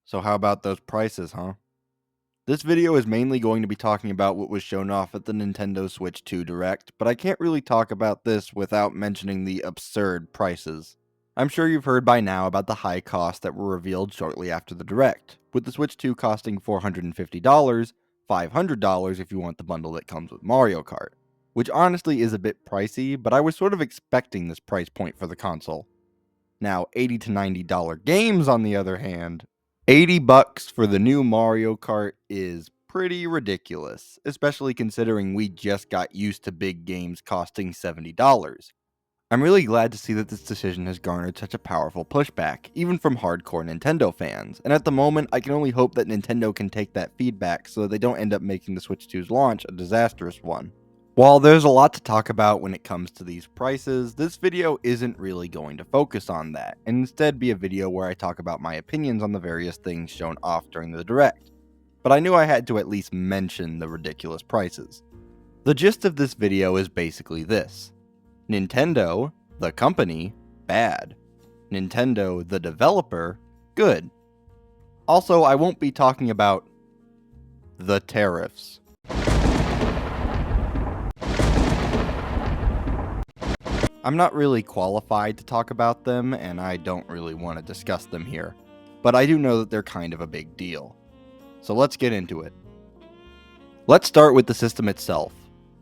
So how about those prices, huh? This video is mainly going to be talking about what was shown off at the Nintendo Switch 2 Direct, but I can't really talk about this without mentioning the absurd prices. I'm sure you've heard by now about the high costs that were revealed shortly after the Direct, with the Switch 2 costing $450, $500 if you want the bundle that comes with Mario Kart, which honestly is a bit pricey, but I was sort of expecting this price point for the console. Now, $80 to $90 games, on the other hand, $80 for the new Mario Kart is pretty ridiculous, especially considering we just got used to big games costing $70. I'm really glad to see that this decision has garnered such a powerful pushback, even from hardcore Nintendo fans, and at the moment I can only hope that Nintendo can take that feedback so that they don't end up making the Switch 2's launch a disastrous one. While there's a lot to talk about when it comes to these prices, this video isn't really going to focus on that, and instead be a video where I talk about my opinions on the various things shown off during the Direct. But I knew I had to at least mention the ridiculous prices. The gist of this video is basically this: Nintendo, the company, bad. Nintendo, the developer, good. Also, I won't be talking about the tariffs. I'm not really qualified to talk about them, and I don't really want to discuss them here, but I do know that they're kind of a big deal. So let's get into it. Let's start with the system itself.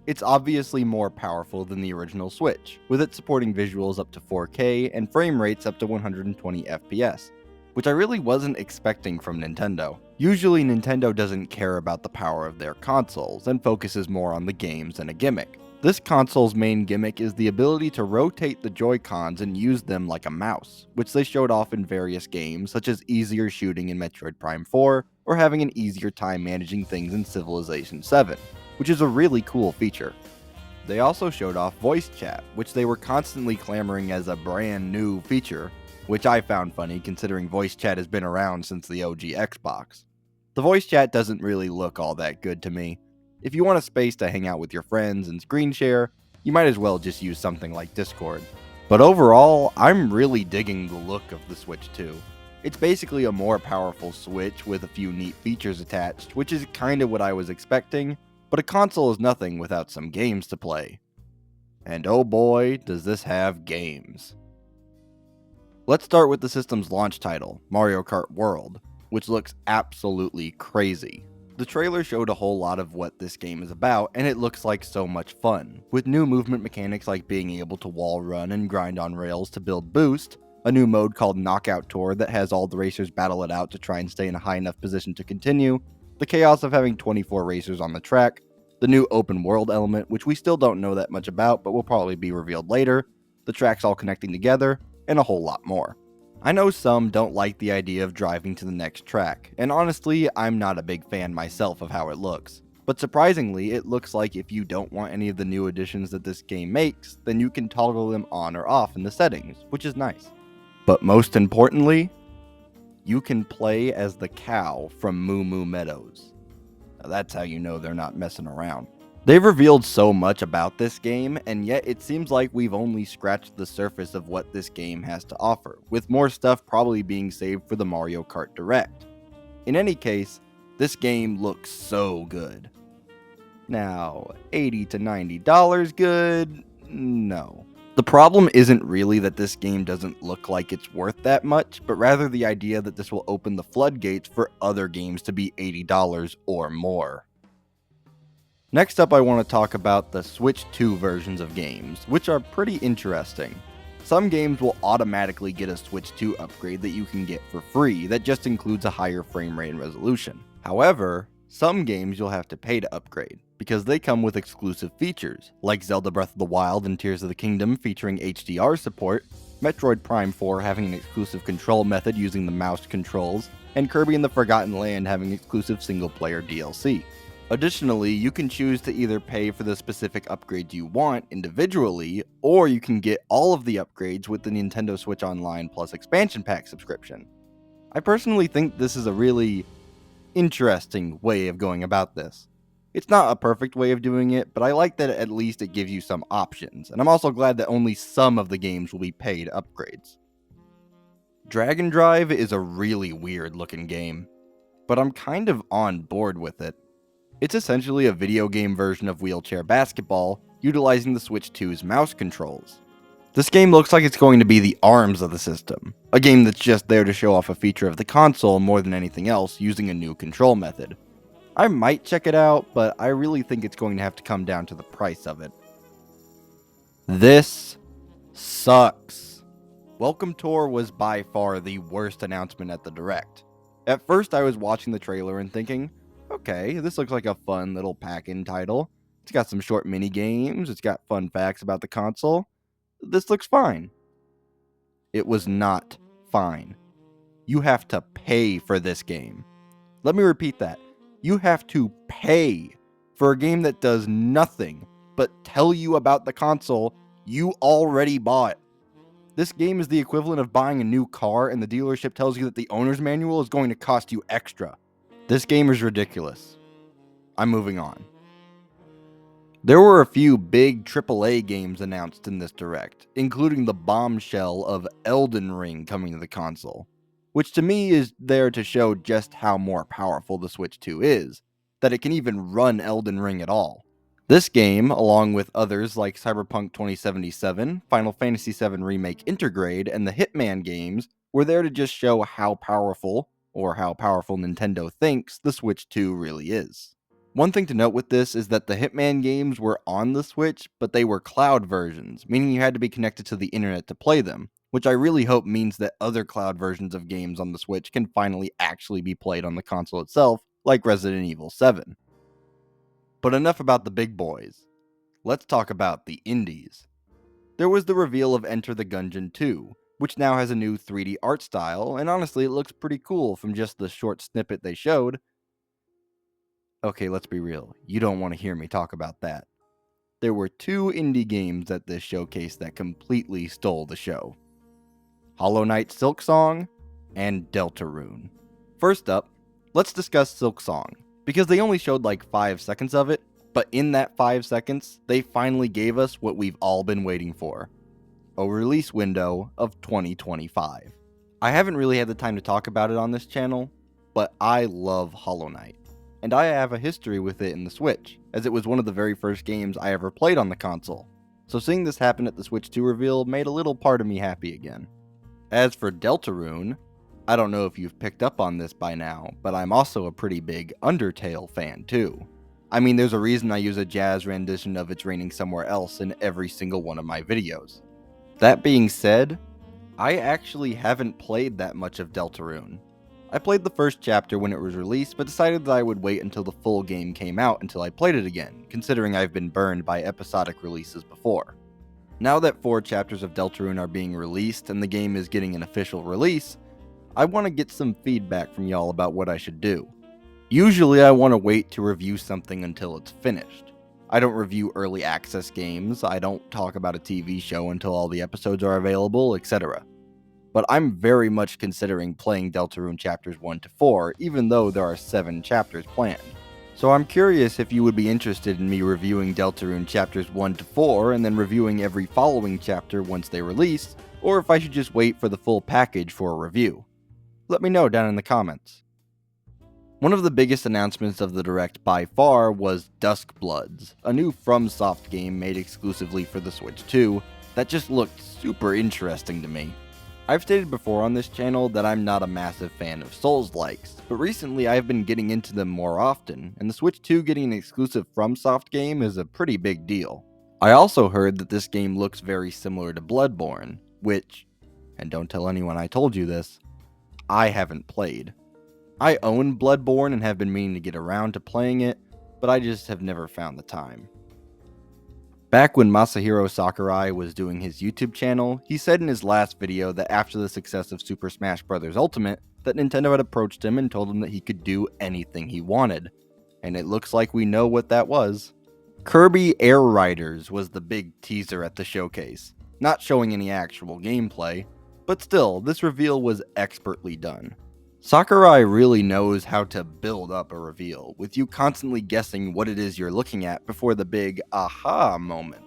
It's obviously more powerful than the original Switch, with it supporting visuals up to 4K and frame rates up to 120 FPS, which I really wasn't expecting from Nintendo. Usually Nintendo doesn't care about the power of their consoles and focuses more on the games and a gimmick. This console's main gimmick is the ability to rotate the Joy-Cons and use them like a mouse, which they showed off in various games such as easier shooting in Metroid Prime 4 or having an easier time managing things in Civilization 7, which is a really cool feature. They also showed off voice chat, which they were constantly clamoring as a brand new feature, which I found funny considering voice chat has been around since the OG Xbox. The voice chat doesn't really look all that good to me. If you want a space to hang out with your friends and screen share, you might as well just use something like Discord. But overall, I'm really digging the look of the Switch 2. It's basically a more powerful Switch with a few neat features attached, which is kinda what I was expecting, but a console is nothing without some games to play. And oh boy, does this have games. Let's start with the system's launch title, Mario Kart World, which looks absolutely crazy. The trailer showed a whole lot of what this game is about, and it looks like so much fun, with new movement mechanics like being able to wall run and grind on rails to build boost, a new mode called Knockout Tour that has all the racers battle it out to try and stay in a high enough position to continue, the chaos of having 24 racers on the track, the new open world element, which we still don't know that much about but will probably be revealed later, the tracks all connecting together, and a whole lot more. I know some don't like the idea of driving to the next track, and honestly, I'm not a big fan myself of how it looks. But surprisingly, it looks like if you don't want any of the new additions that this game makes, then you can toggle them on or off in the settings, which is nice. But most importantly, you can play as the cow from Moo Moo Meadows. Now that's how you know they're not messing around. They've revealed so much about this game, and yet it seems like we've only scratched the surface of what this game has to offer, with more stuff probably being saved for the Mario Kart Direct. In any case, this game looks so good. Now, $80 to $90 good? No. The problem isn't really that this game doesn't look like it's worth that much, but rather the idea that this will open the floodgates for other games to be $80 or more. Next up, I want to talk about the Switch 2 versions of games, which are pretty interesting. Some games will automatically get a Switch 2 upgrade that you can get for free that just includes a higher frame rate and resolution. However, some games you'll have to pay to upgrade, because they come with exclusive features, like Zelda Breath of the Wild and Tears of the Kingdom featuring HDR support, Metroid Prime 4 having an exclusive control method using the mouse controls, and Kirby and the Forgotten Land having exclusive single-player DLC. Additionally, you can choose to either pay for the specific upgrades you want individually, or you can get all of the upgrades with the Nintendo Switch Online Plus Expansion Pack subscription. I personally think this is a really interesting way of going about this. It's not a perfect way of doing it, but I like that at least it gives you some options, and I'm also glad that only some of the games will be paid upgrades. Dragon Drive is a really weird looking game, but I'm kind of on board with it. It's essentially a video game version of wheelchair basketball, utilizing the Switch 2's mouse controls. This game looks like it's going to be the ARMS of the system, a game that's just there to show off a feature of the console more than anything else using a new control method. I might check it out, but I really think it's going to have to come down to the price of it. This sucks. Welcome Tour was by far the worst announcement at the Direct. At first I was watching the trailer and thinking, okay, this looks like a fun little pack-in title. It's got some short mini games, it's got fun facts about the console. This looks fine. It was not fine. You have to pay for this game. Let me repeat that. You have to pay for a game that does nothing but tell you about the console you already bought. This game is the equivalent of buying a new car and the dealership tells you that the owner's manual is going to cost you extra. This game is ridiculous. I'm moving on. There were a few big AAA games announced in this Direct, including the bombshell of Elden Ring coming to the console, which to me is there to show just how more powerful the Switch 2 is, that it can even run Elden Ring at all. This game, along with others like Cyberpunk 2077, Final Fantasy VII Remake Intergrade, and the Hitman games, were there to just show how powerful, or how powerful Nintendo thinks, the Switch 2 really is. One thing to note with this is that the Hitman games were on the Switch, but they were cloud versions, meaning you had to be connected to the internet to play them, which I really hope means that other cloud versions of games on the Switch can finally actually be played on the console itself, like Resident Evil 7. But enough about the big boys. Let's talk about the indies. There was the reveal of Enter the Gungeon 2, which now has a new 3D art style, and honestly it looks pretty cool from just the short snippet they showed. Okay, let's be real. You don't want to hear me talk about that. There were two indie games at this showcase that completely stole the show. Hollow Knight Silksong and Deltarune. First up, let's discuss Silksong, because they only showed like 5 seconds of it, but in that 5 seconds, they finally gave us what we've all been waiting for. A release window of 2025. I haven't really had the time to talk about it on this channel, but I love Hollow Knight. And I have a history with it in the Switch, as it was one of the very first games I ever played on the console. So seeing this happen at the Switch 2 reveal made a little part of me happy again. As for Deltarune, I don't know if you've picked up on this by now, but I'm also a pretty big Undertale fan too. I mean, there's a reason I use a jazz rendition of It's Raining Somewhere Else in every single one of my videos. That being said, I actually haven't played that much of Deltarune. I played the first chapter when it was released, but decided that I would wait until the full game came out until I played it again, considering I've been burned by episodic releases before. Now that 4 chapters of Deltarune are being released and the game is getting an official release, I want to get some feedback from y'all about what I should do. Usually I want to wait to review something until it's finished. I don't review early access games, I don't talk about a TV show until all the episodes are available, etc. But I'm very much considering playing Deltarune chapters 1 to 4, even though there are 7 chapters planned. So I'm curious if you would be interested in me reviewing Deltarune chapters 1 to 4 and then reviewing every following chapter once they release, or if I should just wait for the full package for a review. Let me know down in the comments. One of the biggest announcements of the Direct by far was Duskbloods, a new FromSoft game made exclusively for the Switch 2 that just looked super interesting to me. I've stated before on this channel that I'm not a massive fan of Souls-likes, but recently I've been getting into them more often, and the Switch 2 getting an exclusive FromSoft game is a pretty big deal. I also heard that this game looks very similar to Bloodborne, which, and don't tell anyone I told you this, I haven't played. I own Bloodborne and have been meaning to get around to playing it, but I just have never found the time. Back when Masahiro Sakurai was doing his YouTube channel, he said in his last video that after the success of Super Smash Bros. Ultimate, that Nintendo had approached him and told him that he could do anything he wanted. And it looks like we know what that was. Kirby Air Riders was the big teaser at the showcase, not showing any actual gameplay, but still, this reveal was expertly done. Sakurai really knows how to build up a reveal, with you constantly guessing what it is you're looking at before the big aha moment.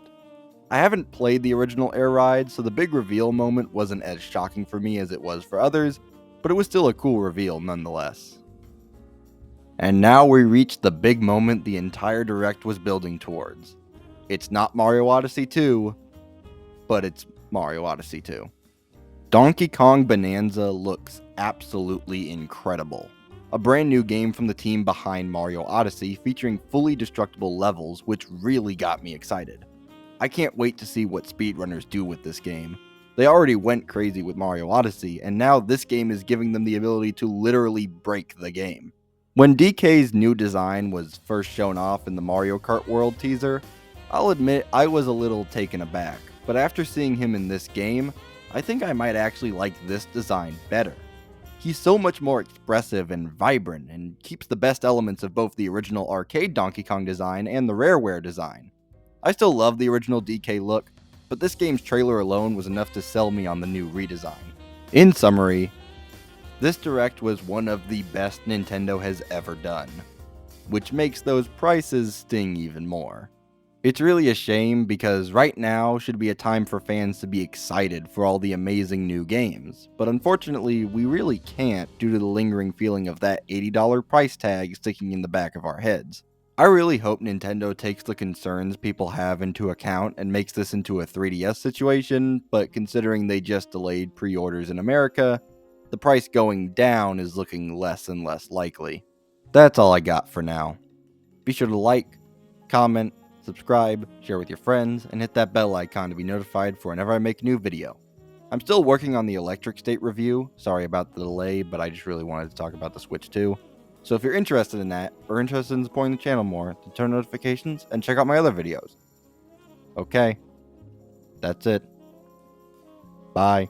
I haven't played the original Air Ride, so the big reveal moment wasn't as shocking for me as it was for others, but it was still a cool reveal nonetheless. And now we reach the big moment the entire Direct was building towards. It's not Mario Odyssey 2, but it's Mario Odyssey 2. Donkey Kong Bonanza looks absolutely incredible. A brand new game from the team behind Mario Odyssey featuring fully destructible levels, which really got me excited. I can't wait to see what speedrunners do with this game. They already went crazy with Mario Odyssey, and now this game is giving them the ability to literally break the game. When DK's new design was first shown off in the Mario Kart World teaser, I'll admit I was a little taken aback, but after seeing him in this game, I think I might actually like this design better. He's so much more expressive and vibrant, and keeps the best elements of both the original arcade Donkey Kong design and the Rareware design. I still love the original DK look, but this game's trailer alone was enough to sell me on the new redesign. In summary, this Direct was one of the best Nintendo has ever done, which makes those prices sting even more. It's really a shame because right now should be a time for fans to be excited for all the amazing new games, but unfortunately we really can't due to the lingering feeling of that $80 price tag sticking in the back of our heads. I really hope Nintendo takes the concerns people have into account and makes this into a 3DS situation, but considering they just delayed pre-orders in America, the price going down is looking less and less likely. That's all I got for now. Be sure to like, comment, subscribe, share with your friends, and hit that bell icon to be notified for whenever I make a new video. I'm still working on the Electric State review, sorry about the delay, but I just really wanted to talk about the Switch 2. So if you're interested in that, or interested in supporting the channel more, then turn notifications and check out my other videos. Okay, that's it. Bye.